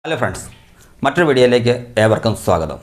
Hello friends, മറ്റൊരു വീഡിയോയിലേക്ക് ഏവർക്കും സ്വാഗതം.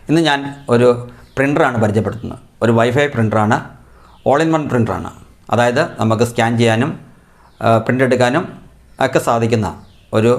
ഇന്ന് ഞാൻ ഒരു പ്രിൻ്ററാണ് പരിചയപ്പെടുത്തുന്നത്. ഒരു വൈഫൈ പ്രിൻ്ററാണ്, ഓൾ ഇൻ വൺ പ്രിൻ്ററാണ്. അതായത് നമുക്ക് സ്കാൻ ചെയ്യാനും പ്രിൻ്റ് എടുക്കാനും ഒക്കെ സാധിക്കുന്ന ഒരു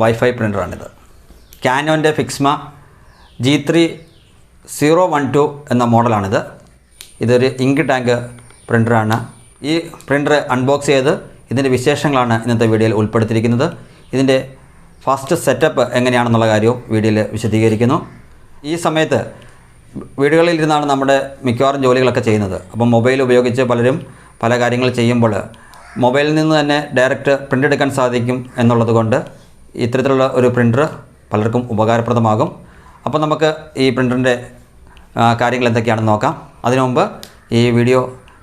വൈഫൈ പ്രിൻ്ററാണിത്. കാനോൻ്റെ ഫിക്സ്മ G3012 എന്ന മോഡലാണിത്. ഇതൊരു ഇങ്ക് ടാങ്ക് പ്രിൻ്ററാണ്. ഈ പ്രിൻ്റർ അൺബോക്സ് ചെയ്ത് ഇതിൻ്റെ വിശേഷങ്ങളാണ് ഇന്നത്തെ വീഡിയോയിൽ ഉൾപ്പെടുത്തിയിരിക്കുന്നത്. ഇതിൻ്റെ ഫസ്റ്റ് സെറ്റപ്പ് എങ്ങനെയാണെന്നുള്ള കാര്യവും വീഡിയോയിൽ വിശദീകരിക്കുന്നു. ഈ സമയത്ത് വീടുകളിൽ ഇരുന്നാണ് നമ്മുടെ മിക്കവാറും ജോലികളൊക്കെ ചെയ്യുന്നത്. അപ്പം മൊബൈൽ ഉപയോഗിച്ച് പലരും പല കാര്യങ്ങൾ ചെയ്യുമ്പോൾ മൊബൈലിൽ നിന്ന് തന്നെ ഡയറക്റ്റ് പ്രിൻ്റ് എടുക്കാൻ സാധിക്കും എന്നുള്ളത് കൊണ്ട് ഇത്തരത്തിലുള്ള ഒരു പ്രിൻ്റർ പലർക്കും ഉപകാരപ്രദമാകും. അപ്പോൾ നമുക്ക് ഈ പ്രിൻ്ററിൻ്റെ കാര്യങ്ങൾ എന്തൊക്കെയാണെന്ന് നോക്കാം. അതിനു മുമ്പ് ഈ വീഡിയോ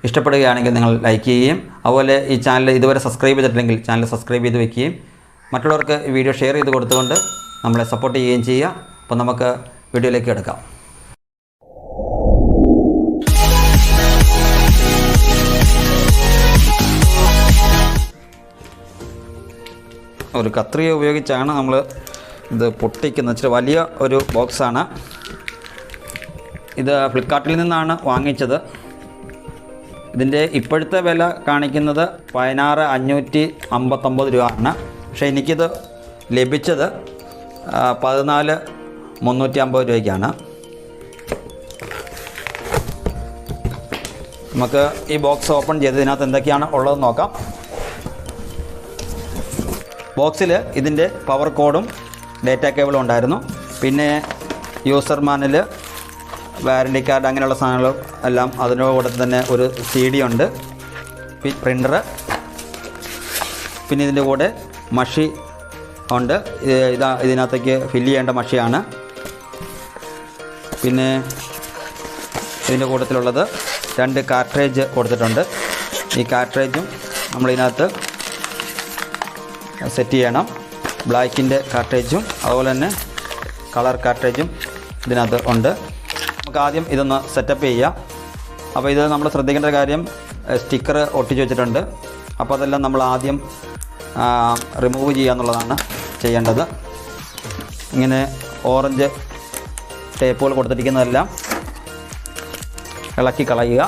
ഇഷ്ടപ്പെടുകയാണെങ്കിൽ നിങ്ങൾ ലൈക്ക് ചെയ്യുകയും അതുപോലെ ഈ ചാനൽ ഇതുവരെ സബ്സ്ക്രൈബ് ചെയ്തിട്ടില്ലെങ്കിൽ ചാനൽ സബ്സ്ക്രൈബ് ചെയ്ത് വയ്ക്കുകയും മറ്റുള്ളവർക്ക് ഈ വീഡിയോ ഷെയർ ചെയ്ത് കൊടുത്തുകൊണ്ട് നമ്മളെ സപ്പോർട്ട് ചെയ്യുകയും ചെയ്യുക. അപ്പോൾ നമുക്ക് വീഡിയോയിലേക്ക് എടുക്കാം. ഒരു കത്രിക ഉപയോഗിച്ചാണ് നമ്മൾ ഇത് പൊട്ടിക്കുന്നത്. ഇച്ചിരി വലിയ ഒരു ബോക്സാണ് ഇത്. ഫ്ലിപ്കാർട്ടിൽ നിന്നാണ് വാങ്ങിച്ചത്. ഇതിൻ്റെ ഇപ്പോഴത്തെ വില കാണിക്കുന്നത് 16,559 രൂപ ആണ്. പക്ഷേ എനിക്കിത് ലഭിച്ചത് 14,350 രൂപയ്ക്കാണ്. നമുക്ക് ഈ ബോക്സ് ഓപ്പൺ ചെയ്ത് ഇതിനകത്ത് എന്തൊക്കെയാണ് ഉള്ളതെന്ന് നോക്കാം. ബോക്സിൽ ഇതിൻ്റെ പവർ കോഡും ഡേറ്റ കേബിളും ഉണ്ടായിരുന്നു. പിന്നെ യൂസർ മാനുവൽ, വാറണ്ടി കാർഡ്, അങ്ങനെയുള്ള സാധനങ്ങളും എല്ലാം അതിനോട് കൂടെ തന്നെ ഒരു CD ഉണ്ട്, പ്രിൻ്റർ, പിന്നെ ഇതിൻ്റെ കൂടെ മഷി ഉണ്ട്. ഇതിനകത്തേക്ക് ഫില്ല് ചെയ്യേണ്ട മഷിയാണ്. പിന്നെ ഇതിൻ്റെ കൂട്ടത്തിലുള്ളത് 2 കാർട്രേജ് കൊടുത്തിട്ടുണ്ട്. ഈ കാർട്രേജും നമ്മളിതിനകത്ത് സെറ്റ് ചെയ്യണം. ബ്ലാക്കിൻ്റെ കാർട്രേജും അതുപോലെ തന്നെ കളർ കാർട്രേജും ഇതിനകത്ത് ഉണ്ട്. നമുക്ക് ആദ്യം ഇതൊന്ന് സെറ്റപ്പ് ചെയ്യാം. അപ്പോൾ ഇത് നമ്മൾ ശ്രദ്ധിക്കേണ്ട കാര്യം, സ്റ്റിക്കർ ഒട്ടിച്ച് വെച്ചിട്ടുണ്ട്. അപ്പോൾ അതെല്ലാം നമ്മൾ ആദ്യം റിമൂവ് ചെയ്യുക എന്നുള്ളതാണ് ചെയ്യേണ്ടത്. ഇങ്ങനെ ഓറഞ്ച് ടേപ്പുകൾ കൊടുത്തിരിക്കുന്നതെല്ലാം ഇളക്കി കളയുക.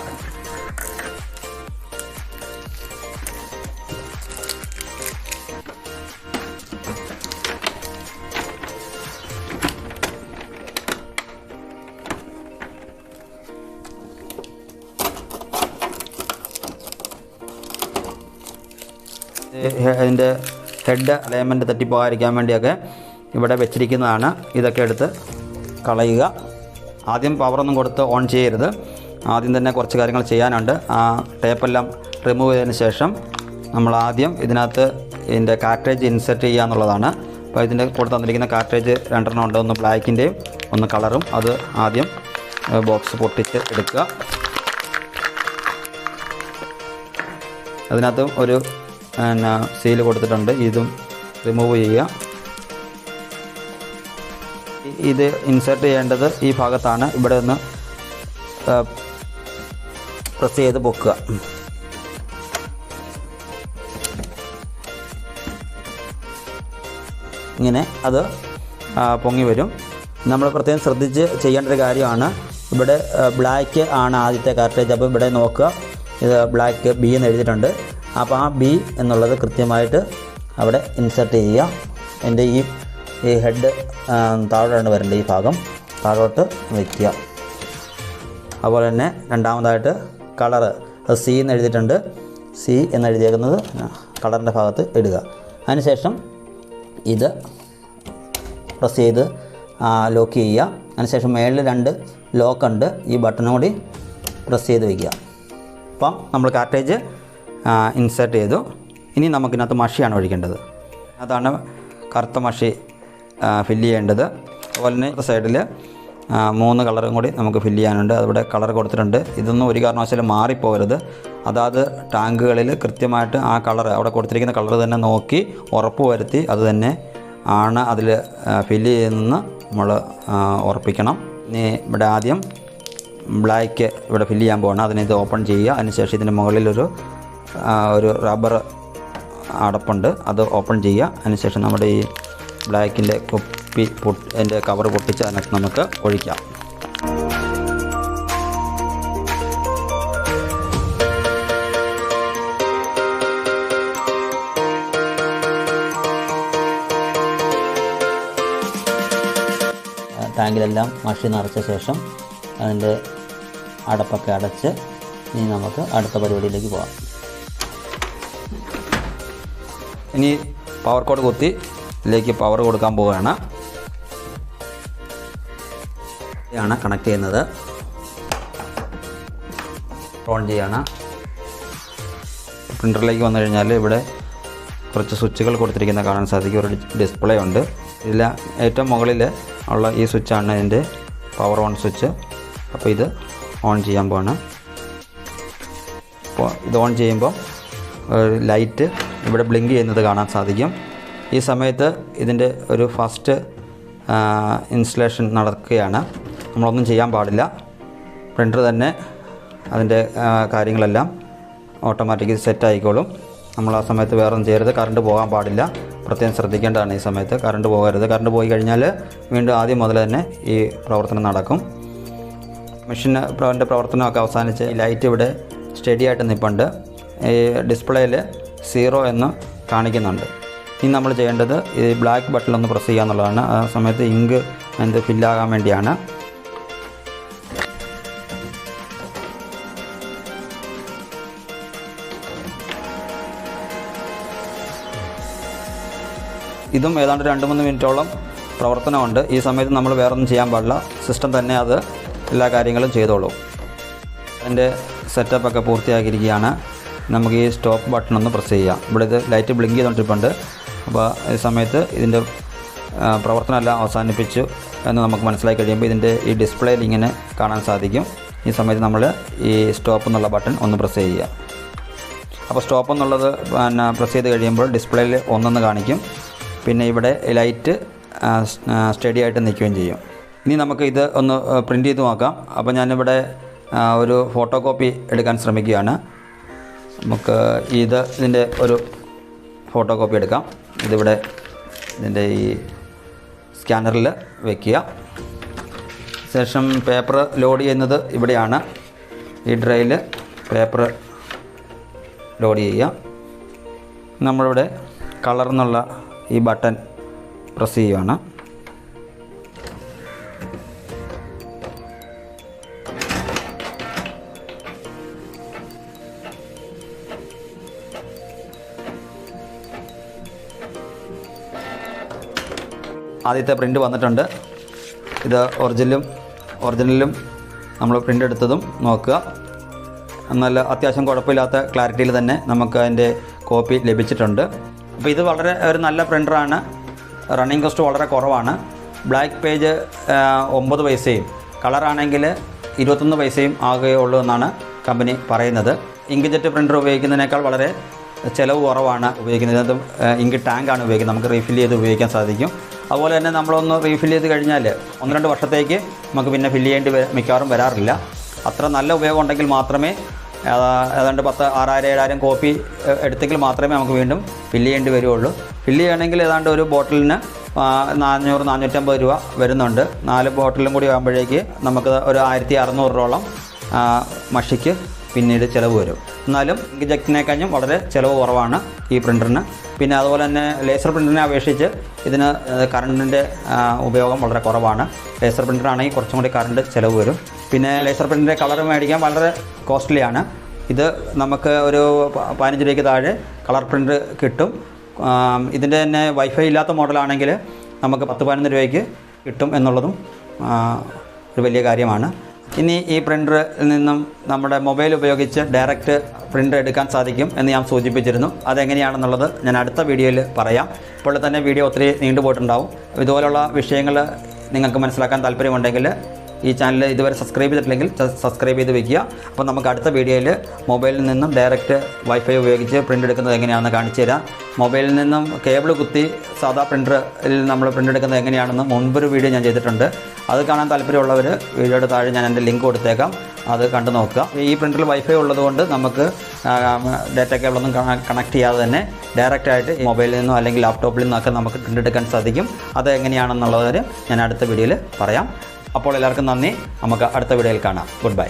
അതിൻ്റെ ഹെഡ് അലൈൻമെൻറ്റ് തെറ്റിപ്പോകാതിരിക്കാൻ വേണ്ടിയൊക്കെ ഇവിടെ വെച്ചിരിക്കുന്നതാണ്. ഇതൊക്കെ എടുത്ത് കളയുക. ആദ്യം പവറൊന്നും കൊടുത്ത് ഓൺ ചെയ്യരുത്. ആദ്യം തന്നെ കുറച്ച് കാര്യങ്ങൾ ചെയ്യാനുണ്ട്. ആ ടേപ്പെല്ലാം റിമൂവ് ചെയ്തതിന് ശേഷം നമ്മൾ ആദ്യം ഇതിനകത്ത് ഇതിൻ്റെ കാർട്രേജ് ഇൻസെർട്ട് ചെയ്യുക എന്നുള്ളതാണ്. അപ്പോൾ ഇതിൻ്റെ കൂടെ തന്നിരിക്കുന്ന കാർട്രേജ് 2 ഉണ്ട്, ഒന്ന് ബ്ലാക്കിൻ്റെയും ഒന്ന് കളറും. അത് ആദ്യം ബോക്സ് പൊട്ടിച്ച് എടുക്കുക. അതിനകത്ത് ഒരു സീൽ കൊടുത്തിട്ടുണ്ട്, ഇതും റിമൂവ് ചെയ്യുക. ഇത് ഇൻസേർട്ട് ചെയ്യേണ്ടത് ഈ ഭാഗത്താണ്. ഇവിടെ ഒന്ന് പ്രസ് ചെയ്ത് പൊക്കുക. ഇങ്ങനെ അത് പൊങ്ങി വരും. നമ്മൾ പ്രത്യേകം ശ്രദ്ധിച്ച് ചെയ്യേണ്ട ഒരു കാര്യമാണ്. ഇവിടെ ബ്ലാക്ക് ആണ് ആദ്യത്തെ കാർട്രേജ്. അപ്പോൾ ഇവിടെ നോക്കുക, ഇത് ബ്ലാക്ക് B എന്ന് എഴുതിയിട്ടുണ്ട്. അപ്പോൾ ആ B എന്നുള്ളത് കൃത്യമായിട്ട് അവിടെ ഇൻസെർട്ട് ചെയ്യുക. എൻ്റെ ഈ ഹെഡ് താഴോട്ടാണ് വരേണ്ടത്. ഈ ഭാഗം താഴോട്ട് വയ്ക്കുക. അതുപോലെ തന്നെ രണ്ടാമതായിട്ട് കളറ്, അത് C എന്ന് എഴുതിയിട്ടുണ്ട്. C എന്ന് എഴുതിയേക്കുന്നത് കളറിൻ്റെ ഭാഗത്ത് ഇടുക. അതിനുശേഷം ഇത് പ്രസ് ചെയ്ത് ലോക്ക് ചെയ്യുക. അതിനുശേഷം മേളിൽ 2 ലോക്കുണ്ട്. ഈ ബട്ടണും കൂടി പ്രസ് ചെയ്ത് വയ്ക്കുക. അപ്പം നമ്മൾ കാർട്രേജ് ഇൻസേർട്ട് ചെയ്തു. ഇനി നമുക്കിനകത്ത് മഷിയാണ് ഒഴിക്കേണ്ടത്. അതാണ് കറുത്ത മഷി ഫില്ല് ചെയ്യേണ്ടത്. അതുപോലെ തന്നെ സൈഡിൽ 3 കളറും കൂടി നമുക്ക് ഫില്ല് ചെയ്യാനുണ്ട്. അതിവിടെ കളർ കൊടുത്തിട്ടുണ്ട്. ഇതൊന്നും ഒരു കാരണവശാലും മാറിപ്പോകരുത്. അതാത് ടാങ്കുകളിൽ കൃത്യമായിട്ട് ആ കളർ, അവിടെ കൊടുത്തിരിക്കുന്ന കളർ തന്നെ നോക്കി ഉറപ്പ് വരുത്തി അത് തന്നെ ആണ് അതിൽ ഫില്ല് ചെയ്യുന്നതെന്ന് നമ്മൾ ഉറപ്പിക്കണം. ഇനി ഇവിടെ ആദ്യം ബ്ലാക്ക് ഇവിടെ ഫില്ല് ചെയ്യാൻ പോകണം. അതിനിത് ഓപ്പൺ ചെയ്യുക. അതിനുശേഷം ഇതിൻ്റെ മുകളിലൊരു റബ്ബർ അടപ്പുണ്ട്, അത് ഓപ്പൺ ചെയ്യുക. അതിനുശേഷം നമ്മുടെ ഈ ബ്ലാക്കിൻ്റെ കുപ്പി അതിൻ്റെ കവർ പൊട്ടിച്ച് അതിനകത്ത് നമുക്ക് ഒഴിക്കാം. ടാങ്കിലെല്ലാം മഷി നിറച്ച ശേഷം അതിൻ്റെ അടപ്പൊക്കെ അടച്ച് ഇനി നമുക്ക് അടുത്ത പരിപാടിയിലേക്ക് പോകാം. ഇനി പവർ കോഡ് കുത്തി ഇതിലേക്ക് പവർ കൊടുക്കാൻ പോവുകയാണ്. ഇതാണ് കണക്ട് ചെയ്യുന്നത്. ഓൺ ചെയ്യാണ്. പ്രിൻ്ററിലേക്ക് വന്നു കഴിഞ്ഞാൽ ഇവിടെ കുറച്ച് സ്വിച്ചുകൾ കൊടുത്തിരിക്കുന്നത് കാണാൻ സാധിക്കും. ഒരു ഡിസ്പ്ലേ ഉണ്ട്. ഇതിൽ ഏറ്റവും മുകളിൽ ഉള്ള ഈ സ്വിച്ചാണ് ഇതിൻ്റെ പവർ ഓൺ സ്വിച്ച്. അപ്പോൾ ഇത് ഓൺ ചെയ്യാൻ പോവാണ്. അപ്പോൾ ഇത് ഓൺ ചെയ്യുമ്പോൾ ലൈറ്റ് ഇവിടെ ബ്ലിങ്ക് ചെയ്യുന്നത് കാണാൻ സാധിക്കും. ഈ സമയത്ത് ഇതിൻ്റെ ഒരു ഫസ്റ്റ് ഇൻസ്റ്റലേഷൻ നടക്കുകയാണ്. നമ്മളൊന്നും ചെയ്യാൻ പാടില്ല. പ്രിൻ്റർ തന്നെ അതിൻ്റെ കാര്യങ്ങളെല്ലാം ഓട്ടോമാറ്റിക്കലി സെറ്റ് ആയിക്കോളും. നമ്മൾ ആ സമയത്ത് വേറെ ഒന്നും ചെയ്യരുത്. കറണ്ട് പോകാൻ പാടില്ല. പ്രത്യേകം ശ്രദ്ധിക്കേണ്ടതാണ്. ഈ സമയത്ത് കറണ്ട് പോകരുത്. കറണ്ട് പോയി കഴിഞ്ഞാൽ വീണ്ടും ആദ്യം മുതൽ തന്നെ ഈ പ്രവർത്തനം നടക്കും. മെഷീൻ്റെ പ്രവർത്തനമൊക്കെ അവസാനിച്ച് ലൈറ്റ് ഇവിടെ സ്റ്റഡി ആയിട്ട് നിൽപ്പുണ്ട്. ഈ ഡിസ്പ്ലേയിൽ 0 എന്ന് കാണിക്കുന്നുണ്ട്. ഇനി നമ്മൾ ചെയ്യേണ്ടത് ഈ ബ്ലാക്ക് ബട്ടൺ പ്രസ് ചെയ്യുക എന്നുള്ളതാണ്. ആ സമയത്ത് ഇങ്ക് ഫില്ലാകാൻ വേണ്ടിയാണ്. ഇതും ഏതാണ്ട് 2-3 മിനിറ്റോളം പ്രവർത്തനമുണ്ട്. ഈ സമയത്ത് നമ്മൾ വേറൊന്നും ചെയ്യാൻ പാടില്ല. സിസ്റ്റം തന്നെ അത് എല്ലാ കാര്യങ്ങളും ചെയ്തോളും. അതിൻ്റെ സെറ്റപ്പൊക്കെ പൂർത്തിയാക്കിയിരിക്കുകയാണ്. നമുക്ക് ഈ സ്റ്റോപ്പ് ബട്ടൺ ഒന്ന് പ്രസ് ചെയ്യാം. ഇവിടെ ഇത് ലൈറ്റ് ബ്ലിങ്ക് ചെയ്തുകൊണ്ടിരിപ്പുണ്ട്. അപ്പോൾ ഈ സമയത്ത് ഇതിൻ്റെ പ്രവർത്തനമെല്ലാം അവസാനിപ്പിച്ചു എന്ന് നമുക്ക് മനസ്സിലാക്കി കഴിയുമ്പോൾ ഇതിൻ്റെ ഈ ഡിസ്പ്ലേയിൽ ഇങ്ങനെ കാണാൻ സാധിക്കും. ഈ സമയത്ത് നമ്മൾ ഈ സ്റ്റോപ്പ് എന്നുള്ള ബട്ടൺ ഒന്ന് പ്രസ് ചെയ്യുക. അപ്പോൾ സ്റ്റോപ്പ് എന്നുള്ളത് പ്രസ് ചെയ്ത് കഴിയുമ്പോൾ ഡിസ്പ്ലേയിൽ 1 കാണിക്കും. പിന്നെ ഇവിടെ ലൈറ്റ് സ്റ്റഡി ആയിട്ട് നിൽക്കുകയും ചെയ്യും. ഇനി നമുക്ക് ഇത് ഒന്ന് പ്രിൻ്റ് ചെയ്ത് നോക്കാം. അപ്പോൾ ഞാനിവിടെ ഒരു ഫോട്ടോ കോപ്പി എടുക്കാൻ ശ്രമിക്കുകയാണ്. നമുക്ക് ഇതിൻ്റെ ഒരു ഫോട്ടോ കോപ്പി എടുക്കാം. ഇതിവിടെ ഇതിൻ്റെ ഈ സ്കാനറിൽ വയ്ക്കുക. ശേഷം പേപ്പർ ലോഡ് ചെയ്യുന്നത് ഇവിടെയാണ്. ഈ ഡ്രൈയിൽ പേപ്പർ ലോഡ് ചെയ്യുക. നമ്മളിവിടെ കളർ എന്നുള്ള ഈ ബട്ടൺ പ്രസ് ചെയ്യുകയാണ്. ആദ്യത്തെ പ്രിൻ്റ് വന്നിട്ടുണ്ട്. ഇത് ഒറിജിനലും നമ്മൾ പ്രിൻ്റ് എടുത്തതും നോക്കുക. നല്ല അത്യാവശ്യം കുഴപ്പമില്ലാത്ത ക്ലാരിറ്റിയിൽ തന്നെ നമുക്ക് അതിൻ്റെ കോപ്പി ലഭിച്ചിട്ടുണ്ട്. അപ്പോൾ ഇത് വളരെ ഒരു നല്ല പ്രിൻ്ററാണ്. റണ്ണിങ് കോസ്റ്റ് വളരെ കുറവാണ്. ബ്ലാക്ക് പേജ് 9 പൈസയും കളറാണെങ്കിൽ 21 പൈസയും ആകുകയുള്ളൂ എന്നാണ് കമ്പനി പറയുന്നത്. ഇങ്ക് ജെറ്റ് പ്രിൻ്റർ ഉപയോഗിക്കുന്നതിനേക്കാൾ വളരെ ചിലവ് കുറവാണ് ഉപയോഗിക്കുന്നത്. ഇങ്ക് ടാങ്കാണ് ഉപയോഗിക്കുന്നത്. നമുക്ക് റീഫിൽ ചെയ്ത് ഉപയോഗിക്കാൻ സാധിക്കും. അതുപോലെ തന്നെ നമ്മളൊന്ന് റീഫിൽ ചെയ്ത് കഴിഞ്ഞാൽ 1-2 വർഷത്തേക്ക് നമുക്ക് പിന്നെ ഫില്ല് ചെയ്യേണ്ടി മിക്കവാറും വരാറില്ല. അത്ര നല്ല ഉപയോഗം ഉണ്ടെങ്കിൽ മാത്രമേ ഏതാണ്ട് 6,000-7,000 കോപ്പി എടുത്തെങ്കിൽ മാത്രമേ നമുക്ക് വീണ്ടും ഫില്ല് ചെയ്യേണ്ടി വരുള്ളൂ. ഫില്ല് ചെയ്യണമെങ്കിൽ ഏതാണ്ട് ഒരു ബോട്ടിലിന് 400-450 രൂപ വരുന്നുണ്ട്. 4 ബോട്ടിലും കൂടി ആകുമ്പോഴേക്ക് നമുക്ക് ഒരു 1,600 രൂപയോളം മഷിക്ക് പിന്നീട് ചിലവ് വരും. എന്നാലും ഇങ്ക് ജെറ്റിനേക്കഴിഞ്ഞും വളരെ ചിലവ് കുറവാണ് ഈ പ്രിൻ്ററിന്. പിന്നെ അതുപോലെ തന്നെ ലേസർ പ്രിൻ്ററിനെ അപേക്ഷിച്ച് ഇതിന് കറണ്ടിൻ്റെ ഉപയോഗം വളരെ കുറവാണ്. ലേസർ പ്രിൻ്ററാണെങ്കിൽ കുറച്ചും കൂടി കറണ്ട് ചിലവ് വരും. പിന്നെ ലേസർ പ്രിൻ്റിൻ്റെ കളർ മേടിക്കാൻ വളരെ കോസ്റ്റ്ലിയാണ്. ഇത് നമുക്ക് ഒരു 15 രൂപയ്ക്ക് താഴെ കളർ പ്രിൻ്റ് കിട്ടും. ഇതിൻ്റെ തന്നെ വൈഫൈ ഇല്ലാത്ത മോഡലാണെങ്കിൽ നമുക്ക് 10-11 രൂപയ്ക്ക് കിട്ടും എന്നുള്ളതും ഒരു വലിയ കാര്യമാണ്. ഇനി ഈ പ്രിൻ്ററിൽ നിന്നും നമ്മുടെ മൊബൈൽ ഉപയോഗിച്ച് ഡയറക്റ്റ് പ്രിൻ്റ് എടുക്കാൻ സാധിക്കും എന്ന് ഞാൻ സൂചിപ്പിച്ചിരുന്നു. അതെങ്ങനെയാണെന്നുള്ളത് ഞാൻ അടുത്ത വീഡിയോയിൽ പറയാം. ഇപ്പോൾ തന്നെ വീഡിയോ ഒത്തിരി നീണ്ടുപോയിട്ടുണ്ടാവും. ഇതുപോലുള്ള വിഷയങ്ങൾ നിങ്ങൾക്ക് മനസ്സിലാക്കാൻ താല്പര്യമുണ്ടെങ്കിൽ ഈ ചാനൽ ഇതുവരെ സബ്സ്ക്രൈബ് ചെയ്തിട്ടില്ലെങ്കിൽ സബ്സ്ക്രൈബ് ചെയ്ത് വയ്ക്കുക. അപ്പോൾ നമുക്ക് അടുത്ത വീഡിയോയിൽ മൊബൈലിൽ നിന്നും ഡയറക്റ്റ് വൈഫൈ ഉപയോഗിച്ച് പ്രിൻ്റ് എടുക്കുന്നത് എങ്ങനെയാണെന്ന് കാണിച്ചു തരാം. മൊബൈലിൽ നിന്നും കേബിൾ കുത്തി സാധാ പ്രിൻ്ററിൽ നമ്മൾ പ്രിൻ്റ് എടുക്കുന്നത് എങ്ങനെയാണെന്ന് മുൻപൊരു വീഡിയോ ഞാൻ ചെയ്തിട്ടുണ്ട്. അത് കാണാൻ താല്പര്യമുള്ളവർ വീഡിയോയുടെ താഴെ ഞാൻ എൻ്റെ ലിങ്ക് കൊടുത്തേക്കാം. അത് കണ്ടു നോക്കുക. ഈ പ്രിൻ്ററിൽ വൈഫൈ ഉള്ളതുകൊണ്ട് നമുക്ക് ഡാറ്റ കേബിളൊന്നും കണക്ട് ചെയ്യാതെ തന്നെ ഡയറക്റ്റായിട്ട് മൊബൈലിൽ നിന്നോ അല്ലെങ്കിൽ ലാപ്ടോപ്പിൽ നിന്നൊക്കെ നമുക്ക് പ്രിൻ്റ് എടുക്കാൻ സാധിക്കും. അത് എങ്ങനെയാണെന്നുള്ളത് ഞാൻ അടുത്ത വീഡിയോയിൽ പറയാം. അപ്പോൾ എല്ലാവർക്കും നന്ദി. നമുക്ക് അടുത്ത വീഡിയോയിൽ കാണാം. Good bye.